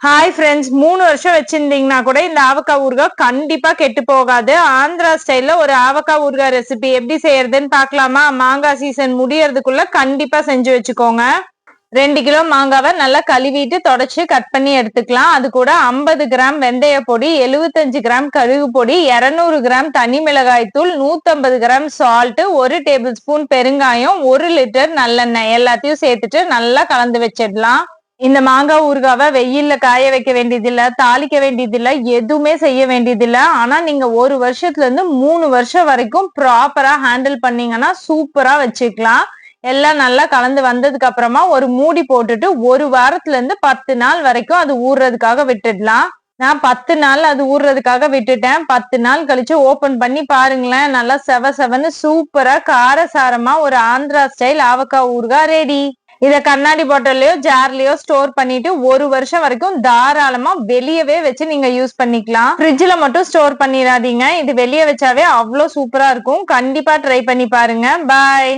Hi friends, 3 வருஷம் வச்சிருந்தீங்கன்னா கூட இந்த ஆவக்காய் ஊறுகாய் கண்டிப்பா கெட்டு போகாது. ஆந்திரா ஸ்டைல்ல ஒரு ஆவக்காய் ஊறுகாய் ரெசிபி எப்படி செய்யறதுன்னு பார்க்கலாமா? மாங்காய் சீசன் முடியறதுக்குள்ள கண்டிப்பா செஞ்சு வச்சுக்கோங்க. 2 கிலோ மாங்காவை நல்லா கழுவிட்டு தொடச்சு கட் பண்ணி எடுத்துக்கலாம். அது கூட 50 கிராம் வெந்தய பொடி, 75 கிராம் கழுகு பொடி, 200 கிராம் தனி மிளகாய் தூள், 150 கிராம் சால்ட், 1 டேபிள் ஸ்பூன் பெருங்காயம், 1 லிட்டர் நல்லெண்ணெய் எல்லாத்தையும் சேர்த்துட்டு நல்லா கலந்து வச்சிடலாம். இந்த மாங்காய் ஊறுகாவை வெயில்ல காய வைக்க வேண்டியதில்ல, தாளிக்க வேண்டியதில்ல, எதுவுமே செய்ய வேண்டியதில்ல. ஆனா நீங்க 1 வருஷத்துல இருந்து 3 வருஷம் வரைக்கும் ப்ராப்பரா ஹேண்டில் பண்ணீங்கன்னா சூப்பரா வச்சுக்கலாம். எல்லாம் நல்லா கலந்து வந்ததுக்கு அப்புறமா ஒரு மூடி போட்டுட்டு 1 வாரத்துல இருந்து 10 நாள் வரைக்கும் அது ஊறுறதுக்காக விட்டுடலாம். நான் 10 நாள் அது ஊறுறதுக்காக விட்டுட்டேன். 10 நாள் கழிச்சு ஓபன் பண்ணி பாருங்களேன், நல்லா செவ செவன்னு சூப்பரா காரசாரமா ஒரு ஆந்திரா ஸ்டைல் ஆவக்காய் ஊறுகாய் ரெடி. இத கண்ணாடி பாட்டில்லயோ ஜார்லயோ ஸ்டோர் பண்ணிட்டு 1 வருஷம் வரைக்கும் தாராளமா வெளியவே வச்சு நீங்க யூஸ் பண்ணிக்கலாம். ஃப்ரிட்ஜ்ல மட்டும் ஸ்டோர் பண்ணிடாதீங்க. இது வெளியே வச்சாவே அவ்வளவு சூப்பரா இருக்கும். கண்டிப்பா ட்ரை பண்ணி பாருங்க. பாய்.